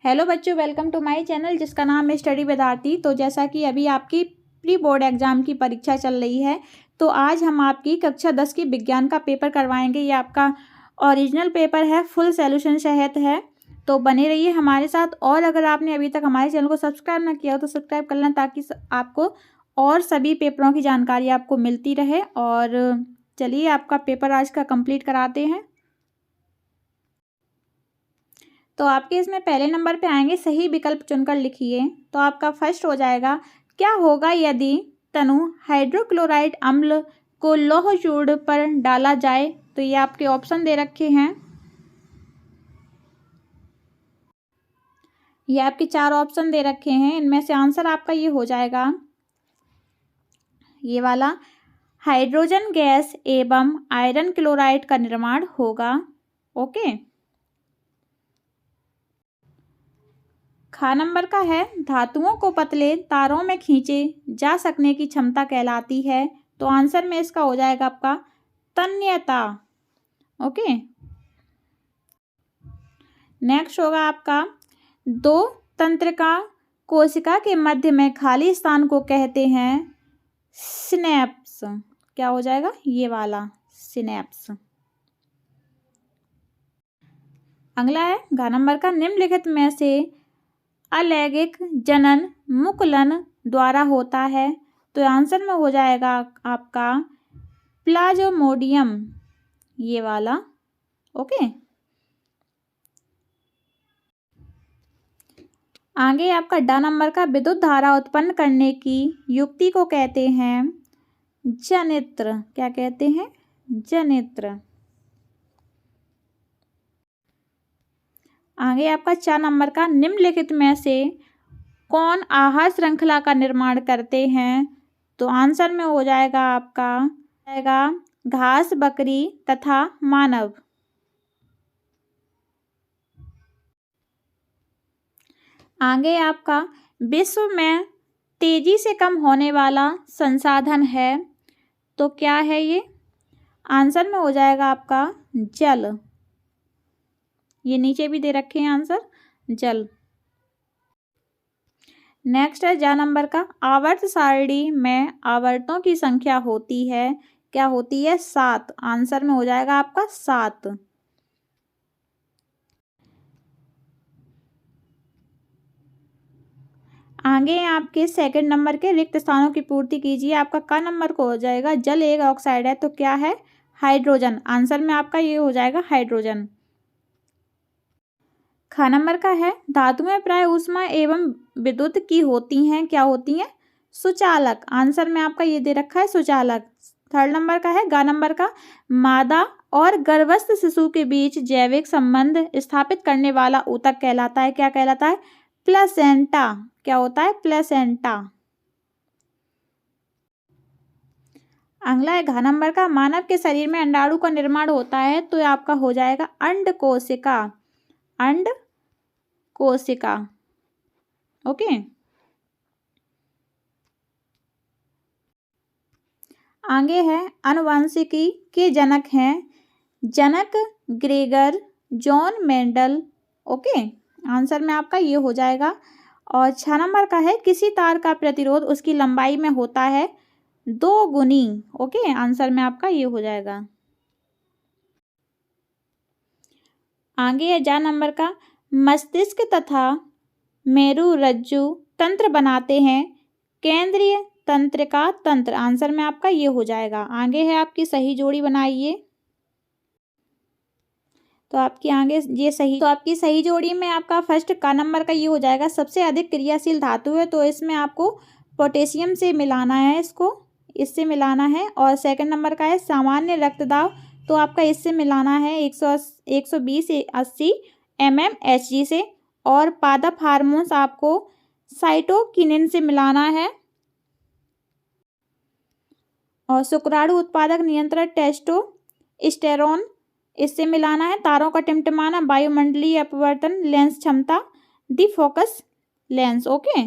Hello बच्चों, welcome to my channel जिसका नाम है स्टडी विद आरती। तो जैसा कि अभी आपकी प्री बोर्ड एग्जाम की परीक्षा चल रही है, तो आज हम आपकी कक्षा 10 की विज्ञान का पेपर करवाएंगे। ये आपका ओरिजिनल पेपर है, फुल सॉल्यूशन सहित है। तो बने रहिए हमारे साथ। और अगर आपने अभी तक हमारे चैनल को सब्सक्राइब ना किया हो तो सब्सक्राइब कर लें, ताकि आपको और सभी पेपरों की जानकारी आपको मिलती रहे। और चलिए आपका पेपर आज का कंप्लीट कराते हैं। तो आपके इसमें पहले नंबर पे आएंगे, सही विकल्प चुनकर लिखिए। तो आपका फर्स्ट हो जाएगा, क्या होगा यदि तनु हाइड्रोक्लोराइड अम्ल को लौह चूर्ण पर डाला जाए। तो ये आपके ऑप्शन दे रखे हैं, ये आपके 4 ऑप्शन दे रखे हैं। इनमें से आंसर आपका ये हो जाएगा, ये वाला, हाइड्रोजन गैस एवं आयरन क्लोराइड का निर्माण होगा। ओके। खा नंबर का है, धातुओं को पतले तारों में खींचे जा सकने की क्षमता कहलाती है। तो आंसर में इसका हो जाएगा आपका तन्यता। ओके। नेक्स्ट होगा आपका, दो तंत्रिका कोशिका के मध्य में खाली स्थान को कहते हैं सिनेप्स। क्या हो जाएगा, ये वाला सिनेप्स। अगला है घ नंबर का, निम्नलिखित में से अलैंगिक जनन मुकुलन द्वारा होता है। तो आंसर में हो जाएगा आपका प्लाज्मोडियम, ये वाला। ओके। आगे आपका ड नंबर का, विद्युत धारा उत्पन्न करने की युक्ति को कहते हैं जनित्र। क्या कहते हैं, जनित्र। आगे आपका 4 नंबर का, निम्नलिखित में से कौन आहार श्रृंखला का निर्माण करते हैं। तो आंसर में हो जाएगा आपका घास, बकरी तथा मानव। आगे आपका, विश्व में तेजी से कम होने वाला संसाधन है। तो क्या है ये, आंसर में हो जाएगा आपका जल। ये नीचे भी दे रखे हैं आंसर, जल। नेक्स्ट है जा नंबर का, आवर्त सारणी में आवर्तों की संख्या होती है। क्या होती है, 7। आंसर में हो जाएगा आपका 7। आगे आपके सेकंड नंबर के, रिक्त स्थानों की पूर्ति कीजिए। आपका क नंबर को हो जाएगा, जल एक ऑक्साइड है। तो क्या है, हाइड्रोजन। आंसर में आपका ये हो जाएगा हाइड्रोजन। ख नंबर का है, धातुएं प्राय ऊष्मा एवं विद्युत की होती हैं। क्या होती हैं, सुचालक। आंसर में आपका ये दे रखा है सुचालक। थर्ड नंबर का है, ग नंबर का, मादा और गर्भस्थ शिशु के बीच जैविक संबंध स्थापित करने वाला ऊतक कहलाता है। क्या कहलाता है, प्लेसेंटा। क्या होता है, प्लेसेंटा। अगला है घ नंबर का, मानव के शरीर में अंडाणु का निर्माण होता है। तो आपका हो जाएगा अंड कोशिका, अंड कोशिका। ओके। आगे है, आनुवंशिकी के जनक हैं जनक Gregor Johann Mendel. Okay. Answer में आपका ये हो जाएगा। और 6 नंबर का है, किसी तार का प्रतिरोध उसकी लंबाई में होता है 2 गुनी। ओके। आंसर में आपका ये हो जाएगा। आगे है जा नंबर का, मस्तिष्क तथा मेरुरज्जु तंत्र बनाते हैं केंद्रीय तंत्रिका तंत्र। आंसर में आपका ये हो जाएगा। आगे है आपकी सही जोड़ी बनाइए। तो आपकी आगे ये सही, तो आपकी सही जोड़ी में आपका फर्स्ट का नंबर का ये हो जाएगा, सबसे अधिक क्रियाशील धातु है। तो इसमें आपको पोटेशियम से मिलाना है, इससे मिलाना है। और सेकंड नंबर का है, सामान्य रक्तदाब। तो आपका इससे मिलाना है 120/80 mmHg से। और पादप हार्मोन्स आपको साइटोकिनिन से मिलाना है। और शुक्राणु उत्पादक नियंत्रण टेस्टोस्टेरोन, इससे मिलाना है। तारों का टिमटिमाना, वायुमंडलीय अपवर्तन, लेंस क्षमता, दी फोकस लेंस। ओके।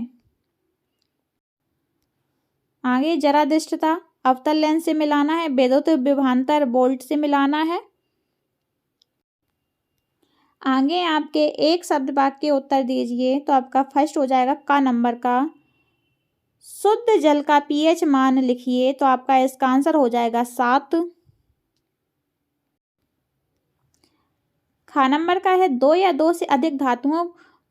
आगे जरादिष्टता, अवतल लेंस से मिलाना है। विद्युत विभवांतर, बोल्ट से मिलाना है। आगे आपके एक शब्द वाक्य के उत्तर दीजिए। तो आपका फर्स्ट हो जाएगा का नंबर का, शुद्ध जल का पीएच मान लिखिए। तो आपका इसका आंसर हो जाएगा 7। खा नंबर का है, दो या दो से अधिक धातुओं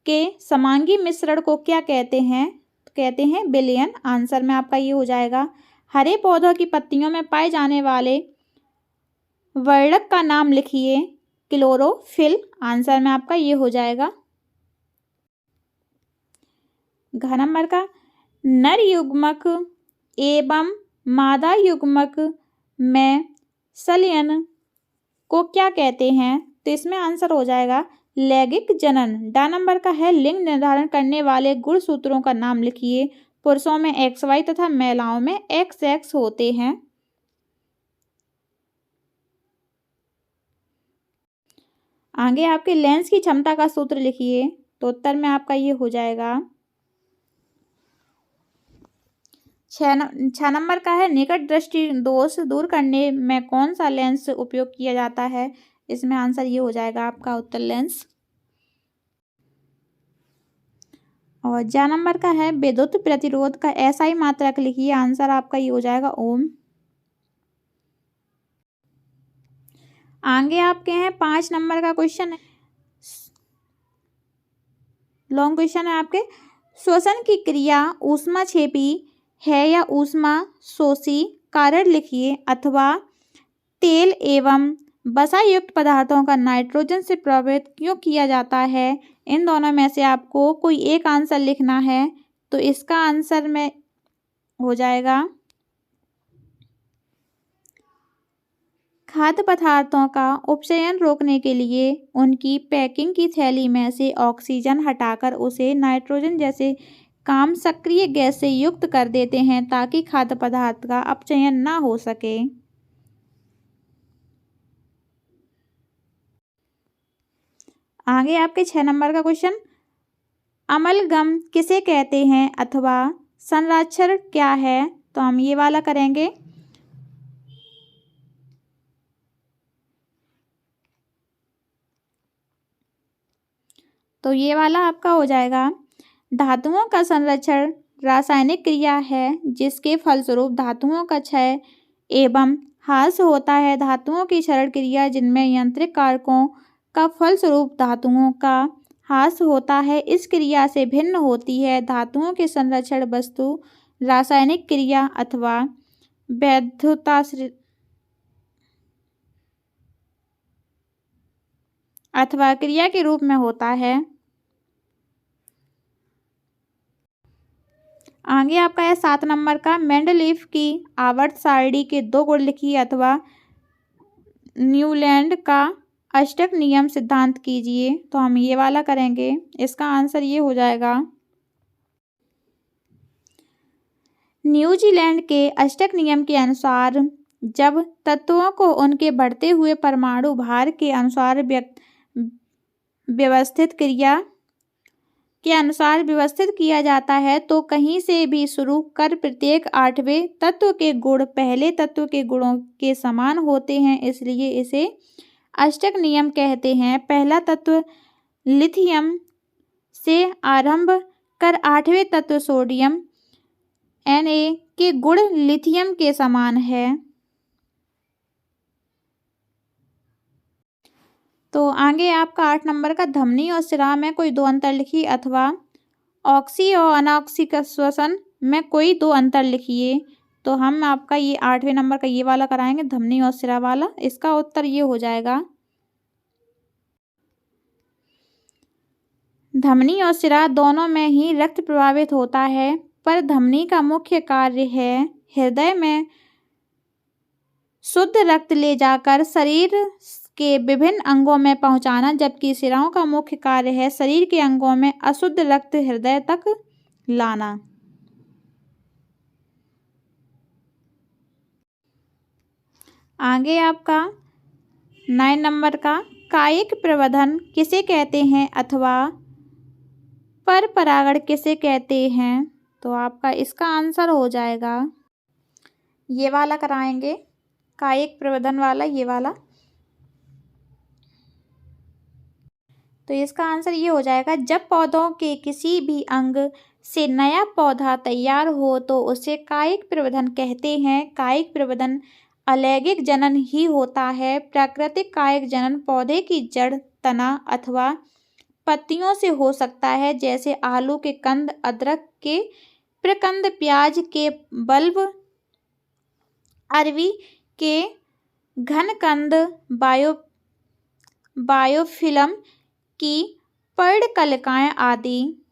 के समांगी मिश्रण को क्या कहते हैं? तो कहते हैं विलयन। आंसर में आपका ये हो जाएगा। हरे पौधों की पत्तियों में पाए जाने वाले वर्णक का नाम लिखिए। क्लोरोफिल। आंसर में आपका ये हो जाएगा। घ नंबर का, नर युग्मक एवं मादा युग्मक में संलयन को क्या कहते हैं? तो इसमें आंसर हो जाएगा लैंगिक जनन। डा नंबर का है, लिंग निर्धारण करने वाले गुणसूत्रों का नाम लिखिए। पुरुषों में XY तथा महिलाओं में XX होते हैं। आगे आपके लेंस की क्षमता का सूत्र लिखिए। तो उत्तर में आपका ये हो जाएगा। 6 नंबर का है, निकट दृष्टि दोष दूर करने में कौन सा लेंस उपयोग किया जाता है? इसमें आंसर ये हो जाएगा आपका उत्तल लेंस। और जा नंबर का है, विद्युत प्रतिरोध का SI मात्रक लिखिए। आंसर आपका ये हो जाएगा ओम। आगे आपके हैं 5 नंबर का क्वेश्चन है, लॉन्ग क्वेश्चन है आपके। श्वसन की क्रिया ऊष्माक्षेपी है या ऊष्मा शोषी? कारण लिखिए। अथवा तेल एवं वसा युक्त पदार्थों का नाइट्रोजन से प्रभावित क्यों किया जाता है? इन दोनों में से आपको कोई एक आंसर लिखना है। तो इसका आंसर में हो जाएगा खाद्य पदार्थों का उपचयन रोकने के लिए उनकी पैकिंग की थैली में से ऑक्सीजन हटाकर उसे नाइट्रोजन जैसे काम सक्रिय गैस से युक्त कर देते हैं ताकि खाद्य पदार्थ का अपचयन ना हो सके। आगे आपके 6 नंबर का क्वेश्चन, अमलगम किसे कहते हैं अथवा संरक्षण क्या है? तो हम ये वाला करेंगे। तो ये वाला आपका हो जाएगा, धातुओं का संरक्षण रासायनिक क्रिया है जिसके फलस्वरूप धातुओं का क्षय एवं ह्रास होता है। धातुओं की क्षरण क्रिया जिनमें यांत्रिक कारकों का फलस्वरूप धातुओं का ह्रास होता है, इस क्रिया से भिन्न होती है। धातुओं के संरक्षण वस्तु रासायनिक क्रिया अथवा वैद्युता अथवा क्रिया के रूप में होता है। आगे आपका है 7 नंबर का, मेंडलीफ की आवर्त सारणी के 2 गुण लिखिए अथवा न्यूलैंड का अष्टक नियम सिद्धांत कीजिए। तो हम ये वाला करेंगे। इसका आंसर ये हो जाएगा, न्यूजीलैंड के अष्टक नियम के अनुसार जब तत्वों को उनके बढ़ते हुए परमाणु भार के अनुसार व्यवस्थित किया जाता है तो कहीं से भी शुरू कर प्रत्येक 8वें तत्व के गुण पहले तत्व के गुणों के समान होते हैं, इसलिए इसे अष्टक नियम कहते हैं। पहला तत्व लिथियम से आरंभ कर 8वें तत्व सोडियम Na के गुण लिथियम के समान है। तो आगे आपका 8 नंबर का, धमनी और सिरा में कोई 2 अंतर लिखिए अथवा ऑक्सी और अनऑक्सी का श्वसन में कोई 2 अंतर लिखिए। तो हम आपका ये 8वें नंबर का ये वाला कराएंगे, धमनी और सिरा वाला। इसका उत्तर ये हो जाएगा, धमनी और सिरा दोनों में ही रक्त प्रवाहित होता है, पर धमनी का मुख्य कार्य है हृदय में शुद्ध रक्त ले जाकर शरीर के विभिन्न अंगों में पहुंचाना, जबकि सिराओं का मुख्य कार्य है शरीर के अंगों में अशुद्ध रक्त हृदय तक लाना। आगे आपका 9 नंबर का, कायिक प्रवर्धन किसे कहते हैं अथवा पर परागण किसे कहते हैं? तो आपका इसका आंसर हो जाएगा, ये वाला कराएंगे, कायिक प्रवर्धन वाला, ये वाला। तो इसका आंसर ये हो जाएगा, जब पौधों के किसी भी अंग से नया पौधा तैयार हो तो उसे कायिक प्रवर्धन कहते हैं। कायिक प्रवर्धन अलैंगिक जनन ही होता है। प्राकृतिक कायिक जनन पौधे की जड़, तना अथवा पत्तियों से हो सकता है, जैसे आलू के कंद, अदरक के प्रकंद, प्याज के बल्ब, अरवी के घनकंद, बायोफिल्म की पर्णकलिकाएं आदि।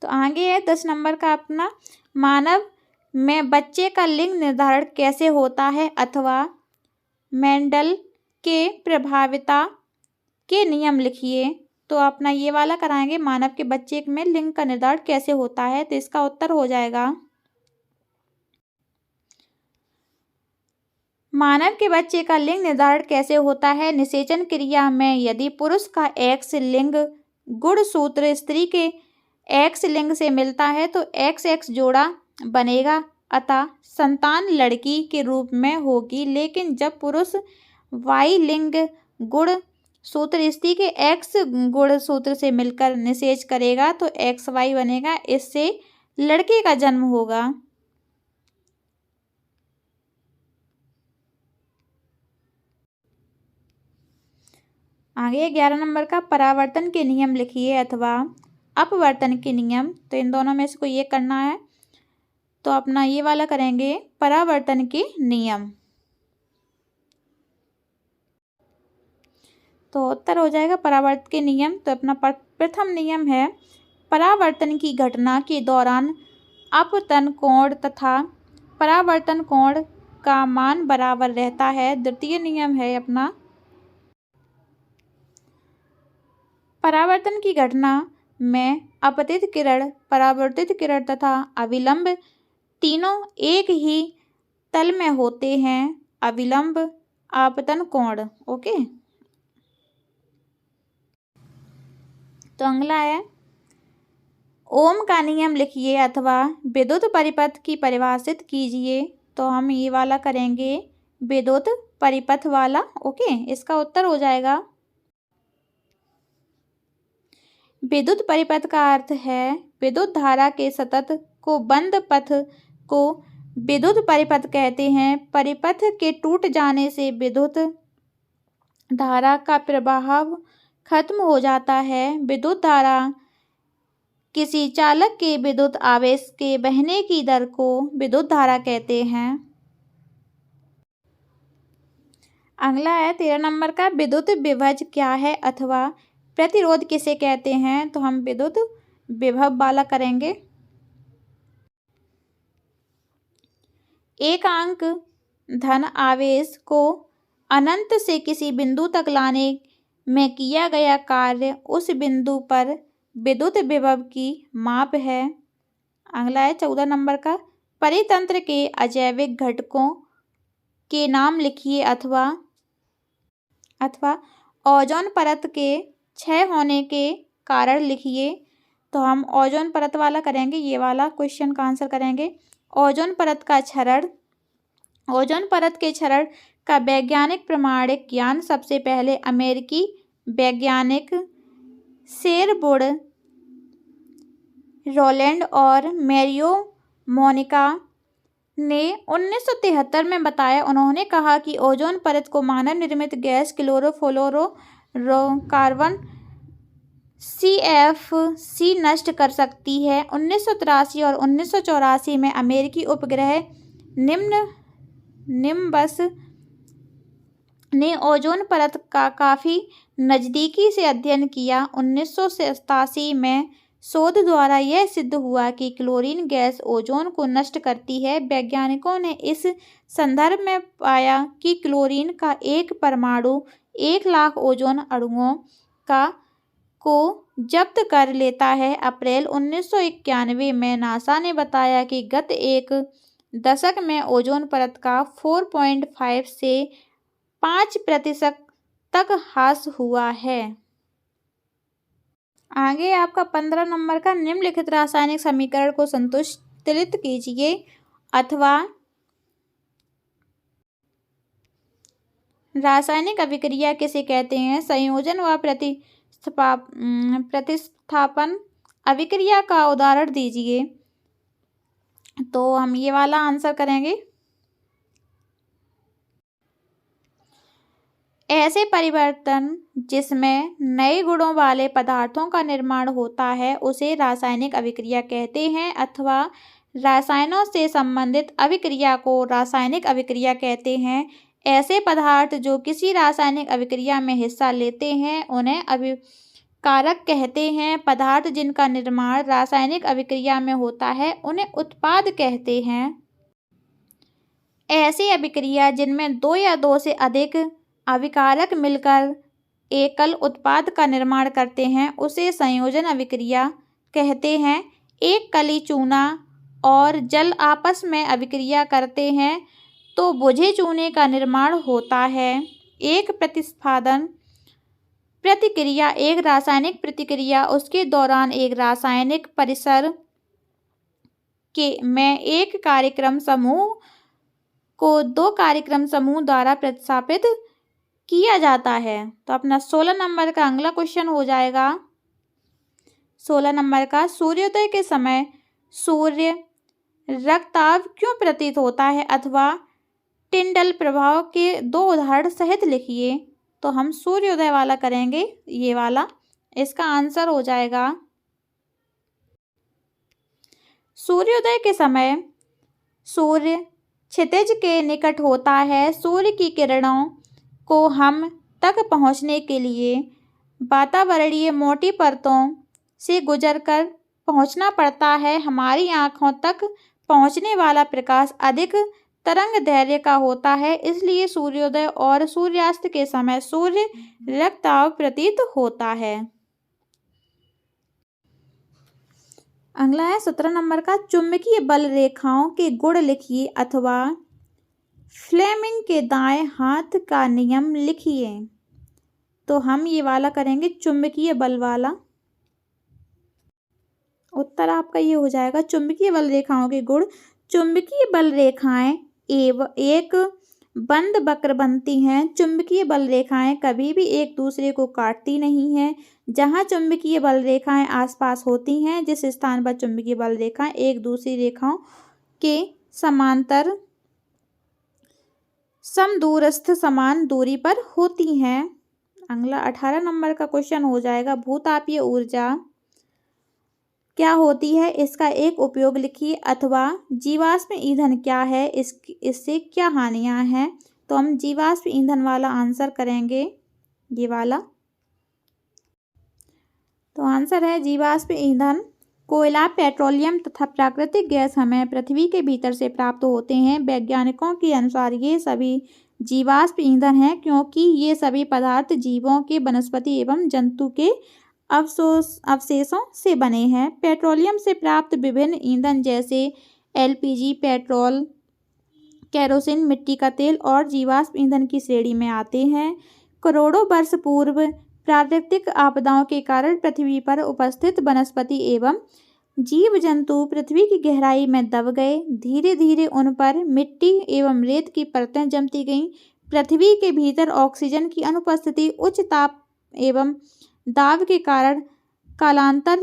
तो आगे है 10 नंबर का अपना, मानव में बच्चे का लिंग निर्धारण कैसे होता है, अथवा मेंडल के प्रभाविता के नियम लिखिए। तो अपना ये वाला कराएंगे, मानव के बच्चे में लिंग का निर्धारण कैसे होता है। तो इसका उत्तर हो जाएगा, मानव के बच्चे का लिंग निर्धारण कैसे होता है। निषेचन क्रिया में यदि पुरुष का एक्स लिंग गुणसूत्र स्त्री के एक्स लिंग से मिलता है तो XX जोड़ा बनेगा, अतः संतान लड़की के रूप में होगी। लेकिन जब पुरुष Y लिंग गुणसूत्र स्त्री के X गुणसूत्र से मिलकर निषेच करेगा तो XY बनेगा, इससे लड़के का जन्म होगा। आगे 11 नंबर का, परावर्तन के नियम लिखिए अथवा अपवर्तन के नियम। तो इन दोनों में से कोई एक करना है, तो अपना ये वाला करेंगे, परावर्तन के नियम। तो उत्तर हो जाएगा परावर्तन के नियम। तो अपना प्रथम नियम है, परावर्तन की घटना के दौरान अपतन कोण तथा परावर्तन कोण का मान बराबर रहता है। द्वितीय नियम है अपना, परावर्तन की घटना में अपतित किरण, परावर्तित किरण तथा अविलंब तीनों एक ही तल में होते हैं। अविलंब आपतन कोण। ओके, तो अगला है, ओम का नियम लिखिए अथवा विद्युत परिपथ की परिभाषित कीजिए। तो हम ये वाला करेंगे, विद्युत परिपथ वाला। ओके, इसका उत्तर हो जाएगा, विद्युत परिपथ का अर्थ है विद्युत धारा के सतत को बंद पथ को विद्युत परिपथ कहते हैं। परिपथ के टूट जाने से विद्युत धारा का प्रवाह खत्म हो जाता है। विद्युत धारा किसी चालक के विद्युत आवेश के बहने की दर को विद्युत धारा कहते हैं। अगला है 13 नंबर का, विद्युत विभव क्या है अथवा प्रतिरोध किसे कहते हैं। तो हम विद्युत विभव वाला करेंगे। एकांक धन आवेश को अनंत से किसी बिंदु तक लाने में किया गया कार्य उस बिंदु पर विद्युत विभव की माप है। अगला है 14 नंबर का, परितंत्र के अजैविक घटकों के नाम लिखिए अथवा ओजोन परत के क्षय होने के कारण लिखिए। तो हम ओजोन परत वाला करेंगे, ये वाला क्वेश्चन का आंसर करेंगे। ओजोन परत का क्षरण, ओजोन परत के क्षरण का वैज्ञानिक प्रमाणिक ज्ञान सबसे पहले अमेरिकी वैज्ञानिक शेरवुड, रोलैंड और मैरियो मोनिका ने 1973 में बताया। उन्होंने कहा कि ओजोन परत को मानव निर्मित गैस क्लोरोफ्लोरोकार्बन CFC नष्ट कर सकती है। 1983 और 1984 में अमेरिकी उपग्रह निम्बस ने ओजोन परत का काफ़ी नज़दीकी से अध्ययन किया। 1987 में शोध द्वारा यह सिद्ध हुआ कि क्लोरीन गैस ओजोन को नष्ट करती है। वैज्ञानिकों ने इस संदर्भ में पाया कि क्लोरीन का एक परमाणु 1 लाख ओजोन अणुओं को जब्त कर लेता है। अप्रैल 1991 में नासा ने बताया कि गत एक दशक में ओजोन परत का 4.5 से 5% तक ह्रास हुआ है। आगे आपका 15 नंबर का, निम्नलिखित रासायनिक समीकरण को संतुलित कीजिए अथवा रासायनिक अभिक्रिया किसे कहते हैं? संयोजन व प्रतिस्थापन अभिक्रिया का उदाहरण दीजिए। तो हम ये वाला आंसर करेंगे। ऐसे परिवर्तन जिसमें नए गुणों वाले पदार्थों का निर्माण होता है उसे रासायनिक अभिक्रिया कहते हैं, अथवा रसायनों से संबंधित अभिक्रिया को रासायनिक अभिक्रिया कहते हैं। ऐसे पदार्थ जो किसी रासायनिक अभिक्रिया में हिस्सा लेते हैं उन्हें अभिकारक कहते हैं। पदार्थ जिनका निर्माण रासायनिक अभिक्रिया में होता है उन्हें उत्पाद कहते हैं। ऐसी अभिक्रिया जिनमें दो या दो से अधिक अभिकारक मिलकर एकल उत्पाद का निर्माण करते हैं उसे संयोजन अभिक्रिया कहते हैं। एक कली चूना और जल आपस में अभिक्रिया करते हैं तो बुझे चूने का निर्माण होता है। एक प्रतिस्पादन प्रतिक्रिया एक रासायनिक प्रतिक्रिया उसके दौरान एक रासायनिक परिसर में एक कार्यक्रम समूह को दो कार्यक्रम समूह द्वारा प्रतिस्थापित किया जाता है। तो अपना 16 नंबर का अगला क्वेश्चन हो जाएगा। 16 नंबर का, सूर्योदय के समय सूर्य रक्ताभ क्यों प्रतीत होता है, अथवा टिंडल प्रभाव के दो उदाहरण सहित लिखिए। तो हम सूर्योदय वाला करेंगे, ये वाला। इसका आंसर हो जाएगा, सूर्योदय के समय सूर्य क्षितिज के निकट होता है। सूर्य की किरणों को हम तक पहुंचने के लिए वातावरणीय मोटी परतों से गुजरकर पहुंचना पड़ता है। हमारी आँखों तक पहुंचने वाला प्रकाश अधिक तरंग दैर्घ्य का होता है, इसलिए सूर्योदय और सूर्यास्त के समय सूर्य रक्ताभ प्रतीत होता है। अगला है 17 नंबर का, चुंबकीय बल रेखाओं के गुण लिखिए, अथवा फ्लेमिंग के दाएं हाथ का नियम लिखिए। तो हम ये वाला करेंगे, चुंबकीय बल वाला। उत्तर आपका ये हो जाएगा, चुंबकीय बल रेखाओं के गुण। चुंबकीय बल रेखाएं एक बंद वक्र बनती हैं। चुंबकीय बल रेखाएं कभी भी एक दूसरे को काटती नहीं हैं। जहां चुंबकीय बल रेखाएं आसपास होती हैं, जिस स्थान पर चुंबकीय बल रेखाएं एक दूसरी रेखाओं के समांतर समदूरस्थ समान दूरी पर होती हैं। अगला 18 नंबर का क्वेश्चन हो जाएगा, भूतापीय ऊर्जा क्या होती है, इसका एक उपयोग लिखिए, अथवा जीवाश्म ईंधन क्या है, इससे क्या हानियां हैं। तो हम जीवाश्म ईंधन वाला आंसर करेंगे, ये वाला। तो आंसर है जीवाश्म ईंधन। कोयला, पेट्रोलियम तथा प्राकृतिक गैस हमें पृथ्वी के भीतर से प्राप्त होते हैं। वैज्ञानिकों के अनुसार ये सभी जीवाश्म ईंधन हैं, क्योंकि ये सभी पदार्थ जीवों के, वनस्पति एवं जंतु के अवशेषों से बने हैं। पेट्रोलियम से प्राप्त विभिन्न ईंधन जैसे एलपीजी, पेट्रोल, केरोसिन, मिट्टी का तेल और जीवाश्म ईंधन की श्रेणी में आते हैं। करोड़ों वर्ष पूर्व प्राकृतिक आपदाओं के कारण पृथ्वी पर उपस्थित वनस्पति एवं जीव जंतु पृथ्वी की गहराई में दब गए। धीरे धीरे उन पर मिट्टी एवं रेत की परतें जमती गईं। पृथ्वी के भीतर ऑक्सीजन की अनुपस्थिति, उच्च ताप एवं दाब के कारण कालांतर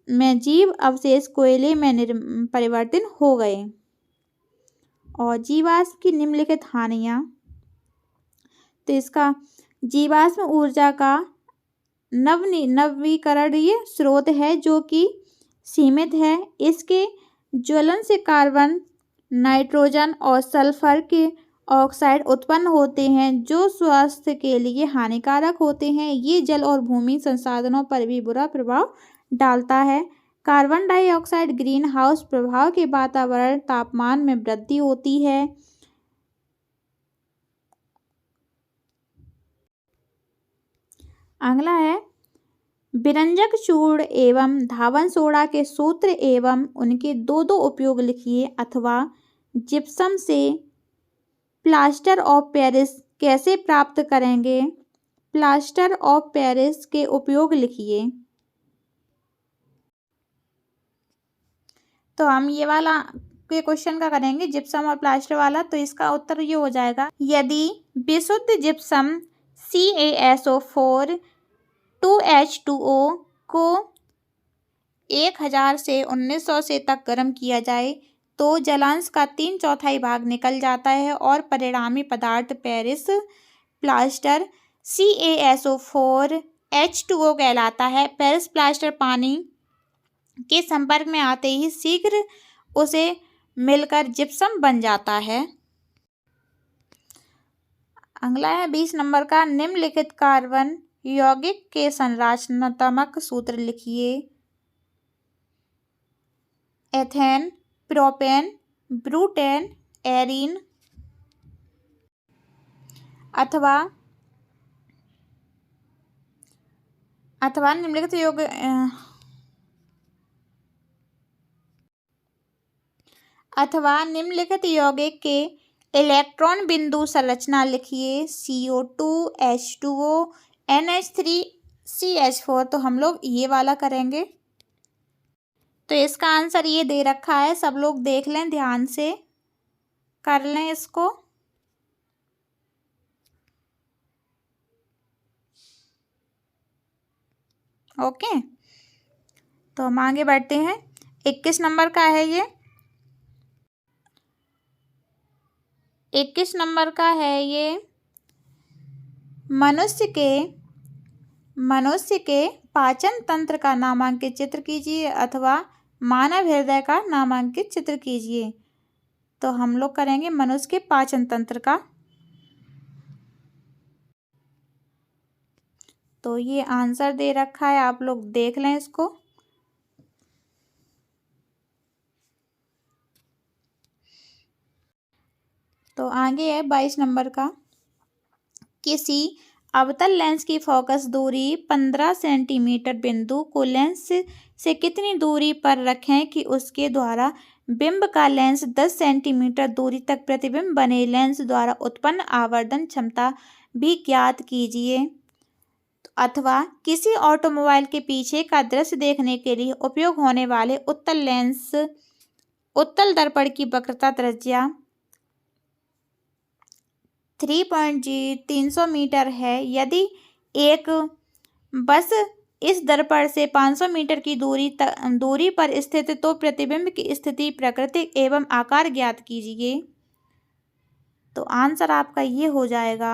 में जीव अवशेष कोयले में परिवर्तित हो गए। और जीवाश्म की निम्नलिखित हानियाँ। तो इसका जीवाश्म ऊर्जा का नवीकरणीय स्रोत है जो कि सीमित है। इसके ज्वलन से कार्बन, नाइट्रोजन और सल्फर के ऑक्साइड उत्पन्न होते हैं जो स्वास्थ्य के लिए हानिकारक होते हैं। ये जल और भूमि संसाधनों पर भी बुरा प्रभाव डालता है। कार्बन डाइऑक्साइड ग्रीन हाउस प्रभाव के वातावरण तापमान में वृद्धि होती है। अगला है विरंजक चूर्ण एवं धावन सोडा के सूत्र एवं उनके दो दो उपयोग लिखिए, अथवा जिप्सम से प्लास्टर ऑफ पेरिस कैसे प्राप्त करेंगे। प्लास्टर ऑफ पेरिस के उपयोग लिखिए। तो हम ये वाला के क्वेश्चन का करेंगे जिप्सम और प्लास्टर वाला। तो इसका उत्तर ये हो जाएगा, यदि विशुद्ध जिप्सम CaSO4 2H2O को 1000 से 1900 से तक गर्म किया जाए तो जलांश का 3/4 भाग निकल जाता है और परिणामी पदार्थ पेरिस प्लास्टर CaSO4 H2O कहलाता है। पेरिस प्लास्टर पानी के संपर्क में आते ही शीघ्र उसे मिलकर जिप्सम बन जाता है। अगला है 20 नंबर का, निम्नलिखित कार्बन यौगिक के संरचनात्मक सूत्र लिखिए। Ethane, propane, butane, arene. अथवा निम्नलिखित यौगिक के इलेक्ट्रॉन बिंदु संरचना लिखिए। CO2, H2O, NH3, CH4। तो हम लोग ये वाला करेंगे। तो इसका आंसर ये दे रखा है, सब लोग देख लें, ध्यान से कर लें इसको। ओके, तो हम आगे बढ़ते हैं। 21 नंबर का है ये। 21 नंबर का है ये, मनुष्य के पाचन तंत्र का नामांकित चित्र कीजिए अथवा मानव हृदय का नामांकित चित्र कीजिए। तो हम लोग करेंगे मनुष्य के पाचन तंत्र का। तो ये आंसर दे रखा है, आप लोग देख लें इसको। तो आगे है 22 नंबर का, किसी अवतल लेंस की फोकस दूरी 15 सेंटीमीटर बिंदु को लेंस से कितनी दूरी पर रखें कि उसके द्वारा बिंब का लेंस 10 सेंटीमीटर दूरी तक प्रतिबिंब बने। लेंस द्वारा उत्पन्न आवर्धन क्षमता भी ज्ञात कीजिए। अथवा किसी ऑटोमोबाइल के पीछे का दृश्य देखने के लिए उपयोग होने वाले उत्तल दर्पण की वक्रता त्रिज्या 300 मीटर है। यदि एक बस इस दर्पण से 500 मीटर की दूरी पर स्थित तो प्रतिबिंब की स्थिति, प्रकृति एवं आकार ज्ञात कीजिए। तो आंसर आपका ये हो जाएगा,